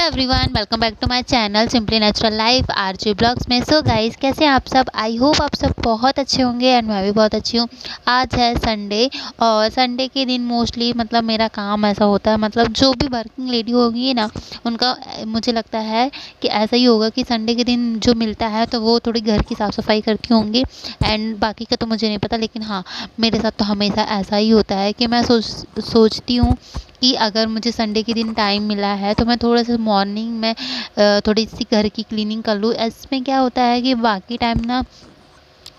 Everyone, welcome back to my channel simply natural life RJ blogs में। So guys, कैसे हैं आप सब? आई होप आप सब बहुत अच्छे होंगे एंड मैं भी बहुत अच्छी हूँ। आज है संडे और संडे के दिन मोस्टली मतलब मेरा काम ऐसा होता है, मतलब जो भी वर्किंग लेडी होगी ना उनका मुझे लगता है कि ऐसा ही होगा कि संडे के दिन जो मिलता है तो वो थोड़ी घर की साफ़ सफाई करती होंगी एंड बाकी का तो मुझे नहीं पता, लेकिन हाँ, मेरे साथ तो हमेशा ऐसा ही होता है कि मैं सोचती हूँ कि अगर मुझे संडे के दिन टाइम मिला है तो मैं थोड़ा सा मॉर्निंग में थोड़ी सी घर की क्लीनिंग कर लूँ। इसमें क्या होता है कि बाकी टाइम ना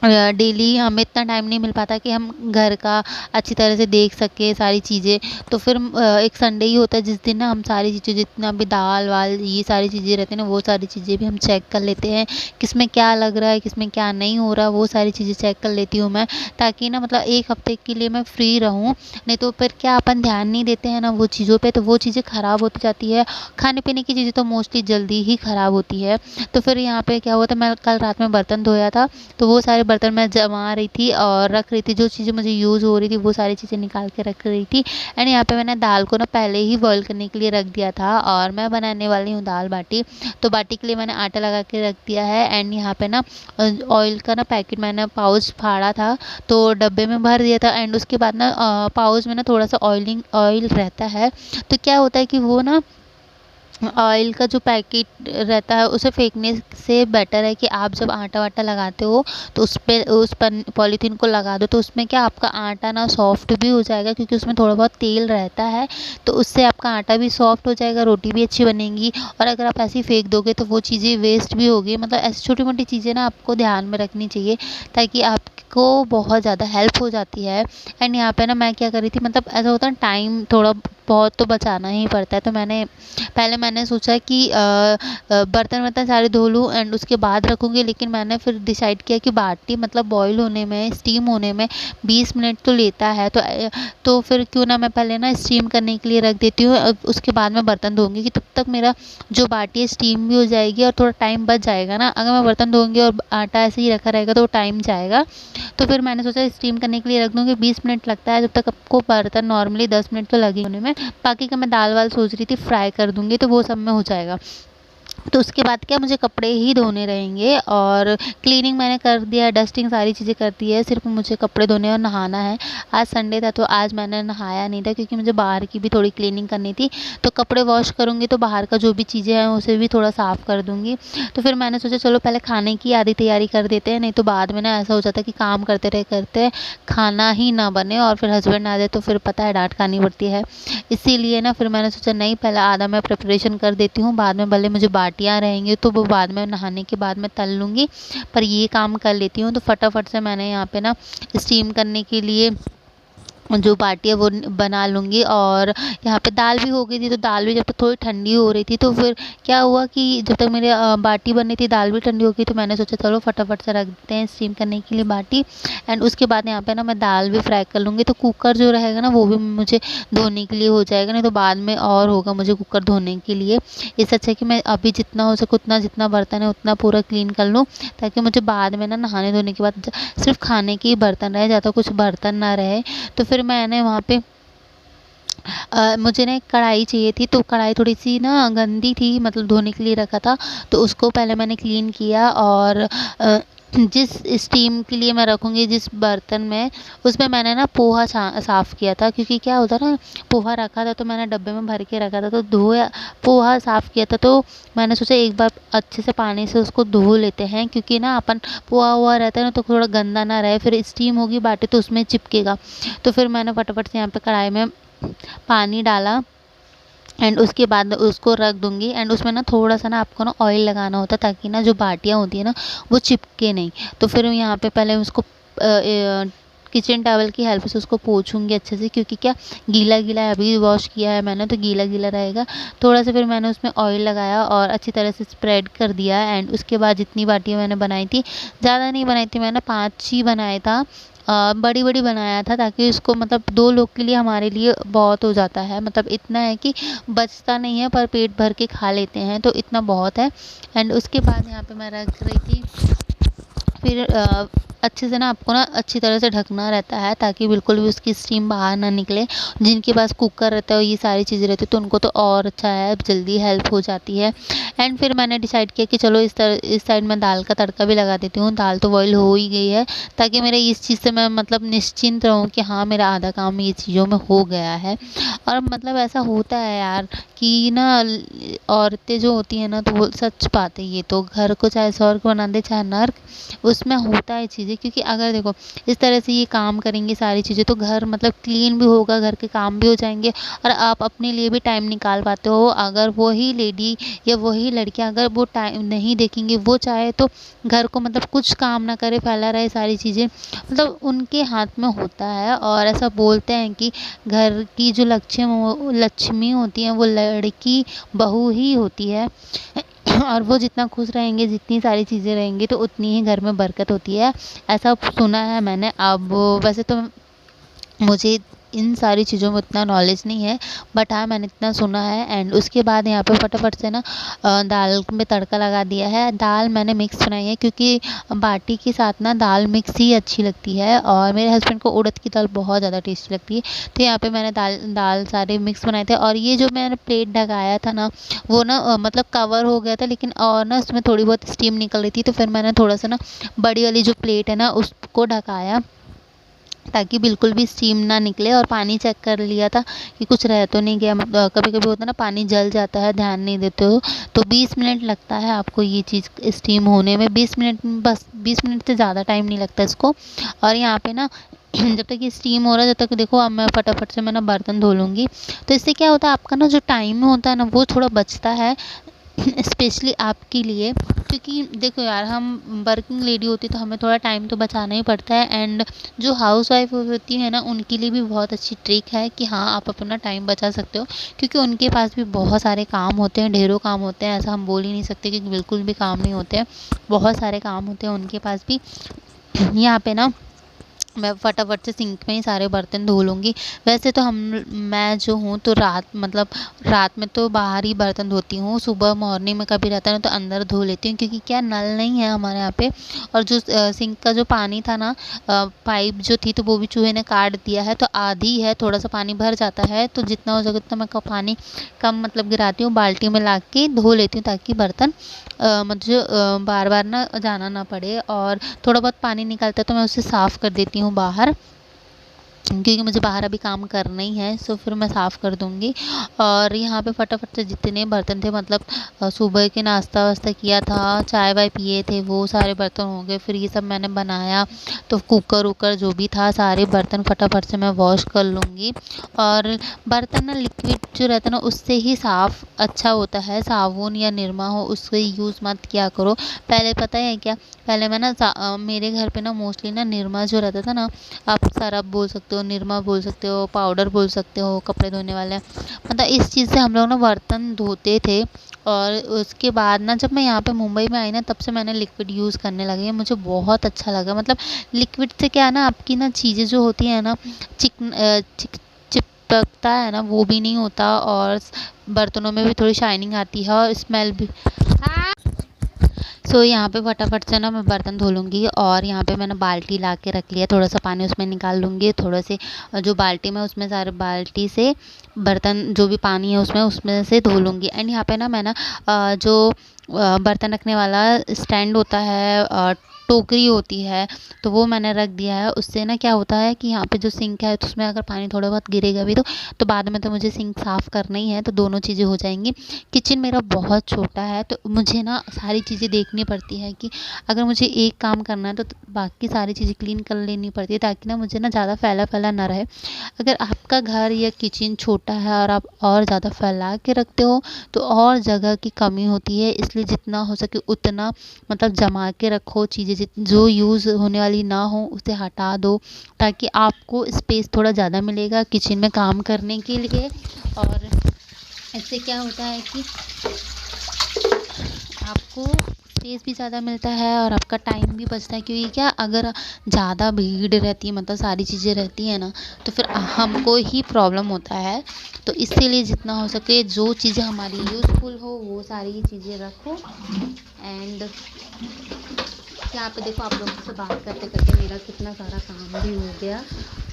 डेली हमें इतना टाइम नहीं मिल पाता कि हम घर का अच्छी तरह से देख सकें सारी चीज़ें। तो फिर एक संडे ही होता है जिस दिन ना हम सारी चीज़ें, जितना भी दाल वाल ये सारी चीज़ें रहती हैं ना, वो सारी चीज़ें भी हम चेक कर लेते हैं, किसमें क्या लग रहा है किसमें क्या नहीं हो रहा, वो सारी चीज़ें चेक कर लेती हूँ मैं, ताकि ना मतलब एक हफ्ते के लिए मैं फ्री रहूँ। नहीं तो फिर क्या अपन ध्यान नहीं देते हैं ना वो चीज़ों पर, तो वो चीज़ें ख़राब होती जाती है। खाने पीने की चीज़ें तो मोस्टली जल्दी ही ख़राब होती है। तो फिर यहाँ पर क्या हुआ था, मैं कल रात में बर्तन धोया था तो वो सारे बर्तन मैं जमा रही थी और रख रही थी, जो चीज़ें मुझे यूज़ हो रही थी वो सारी चीज़ें निकाल के रख रही थी। एंड यहाँ पे मैंने दाल को ना पहले ही बॉईल करने के लिए रख दिया था और मैं बनाने वाली हूँ दाल बाटी। तो बाटी के लिए मैंने आटा लगा के रख दिया है एंड यहाँ पे ना ऑयल का ना पैकेट मैंने पाउच फाड़ा था तो डब्बे में भर दिया था। एंड उसके बाद ना पाउच में ना थोड़ा सा ऑयल रहता है, तो क्या होता है कि वो ना ऑयल का जो पैकेट रहता है उसे फेंकने से बेटर है कि आप जब आटा वाटा लगाते हो तो उस पर पॉलीथीन को लगा दो, तो उसमें क्या आपका आटा ना सॉफ्ट भी हो जाएगा, क्योंकि उसमें थोड़ा बहुत तेल रहता है। तो उससे आपका आटा भी सॉफ्ट हो जाएगा, रोटी भी अच्छी बनेगी। और अगर आप ऐसे ही फेंक दोगे तो वो चीज़ें वेस्ट भी होगी। मतलब ऐसी छोटी मोटी चीज़ें ना आपको ध्यान में रखनी चाहिए ताकि आपको बहुत ज़्यादा हेल्प हो जाती है। एंड यहाँ पे ना मैं क्या कर रही थी, मतलब ऐसा होता है टाइम थोड़ा बहुत तो बचाना ही पड़ता है। तो मैंने सोचा कि बर्तन वर्तन सारे धो लूँ एंड उसके बाद रखूँगी, लेकिन मैंने फिर डिसाइड किया कि बाटी मतलब बॉईल होने में, स्टीम होने में 20 मिनट तो लेता है। तो फिर क्यों ना मैं पहले ना स्टीम करने के लिए रख देती हूँ, उसके बाद मैं बर्तन धोऊँगी कि तब तक मेरा जो बाटी है स्टीम भी हो जाएगी और थोड़ा टाइम बच जाएगा ना। अगर मैं बर्तन धोऊँगी और आटा ऐसे ही रखा रहेगा तो टाइम जाएगा। तो फिर मैंने सोचा स्टीम करने के लिए रख दूँगी, 20 मिनट लगता है, जब तक आपको बर्तन नॉर्मली 10 मिनट तो लगे होने में। बाकी का मैं दाल वाल सोच रही थी फ्राई कर दूँगी तो वो सब में हो जाएगा। तो उसके बाद क्या मुझे कपड़े ही धोने रहेंगे और क्लीनिंग मैंने कर दिया, डस्टिंग सारी चीज़ें कर दी है, सिर्फ मुझे कपड़े धोने और नहाना है। आज संडे था तो आज मैंने नहाया नहीं था क्योंकि मुझे बाहर की भी थोड़ी क्लीनिंग करनी थी। तो कपड़े वॉश करूँगी तो बाहर का जो भी चीज़ें हैं उसे भी थोड़ा साफ़ कर दूँगी। तो फिर मैंने सोचा चलो पहले खाने की आधी तैयारी कर देते हैं, नहीं तो बाद में ना ऐसा हो जाता है कि काम करते खाना ही ना बने और फिर हस्बैंड आ जाए तो फिर पता है डाँट खानी पड़ती है। इसीलिए ना फिर मैंने सोचा नहीं, पहले आधा मैं प्रिपरेशन कर देती हूँ, बाद में भले मुझे बाटियाँ रहेंगी तो वो बाद में नहाने के बाद मैं तल लूँगी, पर ये काम कर लेती हूँ। तो फटाफट से मैंने यहाँ पे ना स्टीम करने के लिए जो बाटी है वो बना लूँगी। और यहाँ पे दाल भी हो गई थी, तो दाल भी जब तक थोड़ी ठंडी हो रही थी तो फिर क्या हुआ कि जब तक मेरे बाटी बनी थी दाल भी ठंडी हो गई, तो मैंने सोचा चलो फटाफट से रख देते हैं स्टीम करने के लिए बाटी। एंड उसके बाद यहाँ पे ना मैं दाल भी फ्राई कर लूँगी। तो कुकर जो रहेगा ना वो भी मुझे धोने के लिए हो जाएगा, नहीं तो बाद में और होगा मुझे कुकर धोने के लिए। इससे अच्छा है कि मैं अभी जितना हो सके उतना, जितना बर्तन है उतना पूरा क्लीन कर लूँ, ताकि मुझे बाद में ना नहाने धोने के बाद सिर्फ खाने के ही बर्तन रहे, ज़्यादा कुछ बर्तन ना रहे। तो फिर मैंने वहाँ पे मुझे ना एक कढ़ाई चाहिए थी, तो कढ़ाई थोड़ी सी ना गंदी थी, मतलब धोने के लिए रखा था, तो उसको पहले मैंने क्लीन किया। और जिस स्टीम के लिए मैं रखूँगी जिस बर्तन में, उसमें मैंने ना पोहा साफ़ किया था, क्योंकि क्या होता ना पोहा रखा था तो मैंने डब्बे में भर के रखा था, तो धोया पोहा साफ़ किया था। तो मैंने सोचा एक बार अच्छे से पानी से उसको धो लेते हैं, क्योंकि ना अपन पोहा हुआ रहता है ना तो थोड़ा गंदा ना रहे, फिर स्टीम होगी बाटी तो उसमें चिपकेगा। तो फिर मैंने फटाफट से यहाँ पे कढ़ाई में पानी डाला एंड उसके बाद उसको रख दूँगी। एंड उसमें ना थोड़ा सा ना आपको ना ऑयल लगाना होता है, ताकि ना जो बाटियाँ होती है ना वो चिपके नहीं। तो फिर यहाँ पे पहले उसको किचन टॉवल की हेल्प से उसको पोंछूँगी अच्छे से, क्योंकि क्या गीला गीला है, अभी वॉश किया है मैंने तो गीला गीला रहेगा थोड़ा सा। फिर मैंने उसमें ऑयल लगाया और अच्छी तरह से स्प्रेड कर दिया। एंड उसके बाद जितनी बाटियाँ मैंने बनाई थी, ज़्यादा नहीं बनाई थी मैंने, 5 ही बनाया था, बड़ी बड़ी बनाया था, ताकि इसको मतलब 2 लोग के लिए हमारे लिए बहुत हो जाता है। मतलब इतना है कि बचता नहीं है पर पेट भर के खा लेते हैं, तो इतना बहुत है। एंड उसके बाद यहाँ पे मैं रख रही थी, फिर अच्छे से ना आपको ना अच्छी तरह से ढकना रहता है, ताकि बिल्कुल भी उसकी स्टीम बाहर ना निकले। जिनके पास कुकर रहता है और ये सारी चीज़ें रहती है तो उनको तो और अच्छा है, जल्दी हेल्प हो जाती है। एंड फिर मैंने डिसाइड किया कि चलो इस साइड मैं दाल का तड़का भी लगा देती हूँ। दाल तो बॉईल हो ही गई है, ताकि मेरे इस चीज़ से मैं मतलब निश्चिंत रहूँ कि हाँ, मेरा आधा काम ये चीज़ों में हो गया है। और मतलब ऐसा होता है यार कि ना औरतें जो होती हैं ना, तो वो सच बात है, ये तो घर को चाहे स्वर्ग बना दे चाहे नर्क, उसमें होता है चीज़ें। क्योंकि अगर देखो इस तरह से ये काम करेंगे सारी चीज़ें, तो घर मतलब क्लीन भी होगा, घर के काम भी हो जाएंगे और आप अपने लिए भी टाइम निकाल पाते हो। अगर वही लेडी या वही लड़कियां अगर वो टाइम नहीं देखेंगी, वो चाहे तो घर को मतलब कुछ काम ना करे, फैला रहे सारी चीज़ें, मतलब उनके हाथ में होता है। और ऐसा बोलते हैं कि घर की जो लक्ष्मी होती हैं वो लड़की बहू ही होती है। और वो जितना खुश रहेंगे, जितनी सारी चीज़ें रहेंगी, तो उतनी ही घर में बरकत होती है। ऐसा सुना है मैंने। अब वैसे तो मुझे इन सारी चीज़ों में उतना नॉलेज नहीं है, बट हाँ, मैंने इतना सुना है। एंड उसके बाद यहाँ पे फटाफट से ना दाल में तड़का लगा दिया है। दाल मैंने मिक्स बनाई है, क्योंकि बाटी के साथ ना दाल मिक्स ही अच्छी लगती है, और मेरे हस्बैंड को उड़द की दाल बहुत ज़्यादा टेस्टी लगती है। तो यहाँ पे मैंने दाल दाल सारे मिक्स बनाए थे। और ये जो मैंने प्लेट ढकाया था ना, वो ना मतलब कवर हो गया था, लेकिन और ना उसमें थोड़ी बहुत स्टीम निकल रही थी, तो फिर मैंने थोड़ा सा ना बड़ी वाली जो प्लेट है ना उसको ढकाया, ताकि बिल्कुल भी स्टीम ना निकले। और पानी चेक कर लिया था कि कुछ रह तो नहीं गया। कभी कभी होता है ना, पानी जल जाता है, ध्यान नहीं देते हो, तो 20 मिनट लगता है आपको ये चीज़ स्टीम होने में। 20 मिनट, बस 20 मिनट से ज़्यादा टाइम नहीं लगता इसको। और यहाँ पे ना जब तक ये स्टीम हो रहा है, जब तक देखो, अब मैं फटाफट से मैं ना बर्तन धो लूँगी। तो इससे क्या होता है, आपका ना जो टाइम होता है ना, वो थोड़ा बचता है, स्पेशली आपके लिए। क्योंकि देखो यार, हम वर्किंग लेडी होती है तो हमें थोड़ा टाइम तो बचाना ही पड़ता है। एंड जो हाउस वाइफ होती है ना, उनके लिए भी बहुत अच्छी ट्रिक है कि हाँ, आप अपना टाइम बचा सकते हो। क्योंकि उनके पास भी बहुत सारे काम होते हैं, ढेरों काम होते हैं। ऐसा हम बोल ही नहीं सकते कि बिल्कुल भी काम नहीं होते हैं, बहुत सारे काम होते हैं उनके पास भी। यहाँ पे ना मैं फटाफट से सिंक में ही सारे बर्तन धो लूँगी। वैसे तो मैं जो हूँ तो रात में तो बाहर ही बर्तन धोती हूँ। सुबह मॉर्निंग में कभी रहता है ना, तो अंदर धो लेती हूँ, क्योंकि क्या नल नहीं है हमारे यहाँ पे। और जो सिंक का जो पानी था ना, पाइप जो थी, तो वो भी चूहे ने काट दिया है, तो आधी है, थोड़ा सा पानी भर जाता है। तो जितना हो सके उतना मैं पानी कम मतलब गिराती हूँ, बाल्टी में ला के धो लेती हूँ, ताकि बर्तन मुझे बार बार ना जाना ना पड़े। और थोड़ा बहुत पानी निकलता है तो मैं उसे साफ़ कर देती हूँ बाहर, क्योंकि मुझे बाहर अभी काम करना ही है, सो फिर मैं साफ़ कर दूँगी। और यहाँ पे फटाफट से जितने बर्तन थे, मतलब सुबह के नाश्ता वास्ता किया था, चाय वाय पिए थे, वो सारे बर्तन हो गए। फिर ये सब मैंने बनाया, तो कुकर वुकर जो भी था, सारे बर्तन फटाफट से मैं वॉश कर लूँगी। और बर्तन ना लिक्विड जो रहता है ना, उससे ही साफ़ अच्छा होता है। साबुन या निरमा हो, उससे यूज़ मत किया करो। पहले पता है क्या, पहले मैं ना मेरे घर पे ना मोस्टली ना निरमा जो रहता था ना, आप सरफ बोल सकते हो, निरमा बोल सकते हो, पाउडर बोल सकते हो, कपड़े धोने वाला, मतलब इस चीज़ से हम लोग ना बर्तन धोते थे। और उसके बाद ना, जब मैं यहाँ पे मुंबई में आई ना, तब से मैंने लिक्विड यूज़ करने लगी। मुझे बहुत अच्छा लगा। मतलब लिक्विड से क्या है ना, आपकी ना चीज़ें जो होती हैं ना, चिपकता है ना, वो भी नहीं होता। और बर्तनों में भी थोड़ी शाइनिंग आती है, और स्मेल भी। सो यहाँ पे फटाफट से ना मैं बर्तन धो लूँगी। और यहाँ पे मैंने बाल्टी ला के रख लिया, थोड़ा सा पानी उसमें निकाल लूँगी, थोड़ा से जो बाल्टी में, उसमें सारे बाल्टी से बर्तन जो भी पानी है उसमें से धो लूँगी। एंड यहाँ पे ना मैं ना जो बर्तन रखने वाला स्टैंड होता है, टोकरी होती है, तो वो मैंने रख दिया है। उससे ना क्या होता है कि यहाँ पे जो सिंक है, तो उसमें अगर पानी थोड़ा बहुत गिरेगा भी तो बाद में तो मुझे सिंक साफ़ करना ही है, तो दोनों चीज़ें हो जाएंगी। किचन मेरा बहुत छोटा है, तो मुझे ना सारी चीज़ें देखनी पड़ती है कि अगर मुझे एक काम करना है तो बाकी सारी चीज़ें क्लीन कर लेनी पड़ती है, ताकि ना मुझे ना ज़्यादा फैला फैला ना रहे। अगर आपका घर या किचन छोटा है और आप और ज़्यादा फैला के रखते हो, तो और जगह की कमी होती है। इसलिए जितना हो सके उतना मतलब जमा के रखो चीज़ें, जो यूज़ होने वाली ना हो उसे हटा दो, ताकि आपको स्पेस थोड़ा ज़्यादा मिलेगा किचन में काम करने के लिए। और इससे क्या होता है कि आपको स्पेस भी ज़्यादा मिलता है और आपका टाइम भी बचता है। क्योंकि क्या, अगर ज़्यादा भीड़ रहती है, मतलब सारी चीज़ें रहती हैं ना, तो फिर हमको ही प्रॉब्लम होता है। तो इसीलिए जितना हो सके जो चीज़ें हमारी यूज़फुल हो वो सारी चीज़ें रखो। एंड यहाँ पे देखो, आप लोगों से बात करते करते मेरा कितना सारा काम भी हो गया।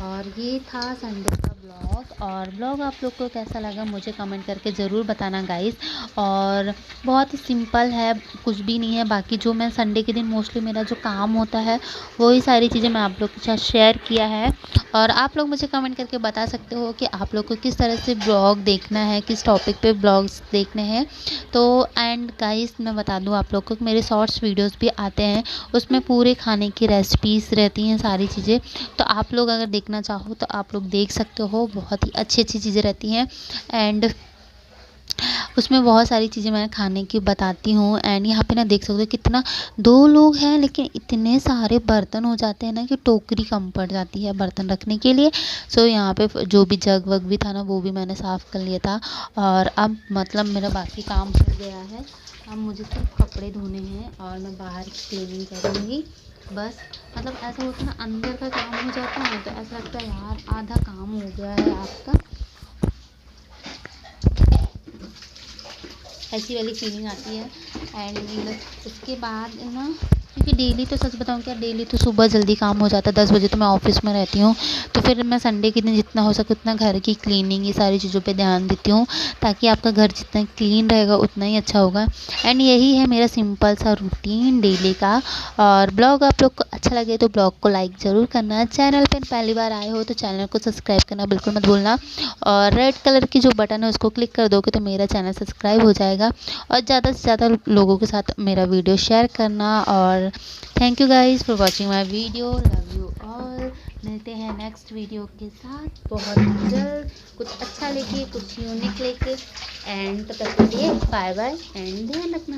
और ये था संडे का ब्लॉग। और ब्लॉग आप लोग को कैसा लगा मुझे कमेंट करके ज़रूर बताना गाइस। और बहुत ही सिंपल है, कुछ भी नहीं है। बाकी जो मैं संडे के दिन मोस्टली मेरा जो काम होता है वही सारी चीज़ें मैं आप लोग के साथ शेयर किया है। और आप लोग मुझे कमेंट करके बता सकते हो कि आप लोग को किस तरह से ब्लॉग देखना है, किस टॉपिक पे ब्लॉग्स देखने हैं। तो एंड गाइस मैं बता दूँ आप लोग को कि मेरे शॉर्ट्स वीडियोस भी आते हैं, उसमें पूरे खाने की रेसिपीज़ रहती हैं, सारी चीज़ें। तो आप लोग अगर देखना चाहो तो आप लोग देख सकते हो, बहुत ही अच्छी अच्छी चीज़ें रहती हैं। एंड उसमें बहुत सारी चीज़ें मैं खाने की बताती हूँ। एंड यहाँ पे ना देख सकते हो कितना, 2 लोग हैं लेकिन इतने सारे बर्तन हो जाते हैं ना कि टोकरी कम पड़ जाती है बर्तन रखने के लिए। सो यहाँ पे जो भी जग वग भी था ना वो भी मैंने साफ़ कर लिया था। और अब मतलब मेरा बाकी काम हो गया है। अब मुझे सिर्फ कपड़े धोने हैं और मैं बाहर की क्लीनिंग करूँगी बस। मतलब ऐसा होता है ना, अंदर का काम हो जाता है तो ऐसा लगता है यार आधा काम हो गया है आपका, ऐसी वाली फीलिंग आती है। एंड उसके बाद ना, क्योंकि डेली तो सच बताऊँ क्या, डेली तो सुबह जल्दी काम हो जाता है, 10 बजे तो मैं ऑफिस में रहती हूँ। तो फिर मैं संडे के दिन जितना हो सके उतना घर की क्लीनिंग, ये सारी चीज़ों पे ध्यान देती हूँ, ताकि आपका घर जितना क्लीन रहेगा उतना ही अच्छा होगा। एंड यही है मेरा सिंपल सा रूटीन डेली का। और ब्लॉग आप लोग को अच्छा लगे तो ब्लॉग को लाइक ज़रूर करना, चैनल पर पहली बार आए हो तो चैनल को सब्सक्राइब करना बिल्कुल मत भूलना। और रेड कलर की जो बटन है उसको क्लिक कर दोगे तो मेरा चैनल सब्सक्राइब हो जाएगा। और ज़्यादा से ज़्यादा लोगों के साथ मेरा वीडियो शेयर करना। और thank you guys for watching my video, love you all. मिलते हैं नेक्स्ट वीडियो के साथ बहुत जल्द, कुछ अच्छा लेके, कुछ यूनिक लेके। एंड तब तक के लिए बाय बाय एंड ध्यान रखना।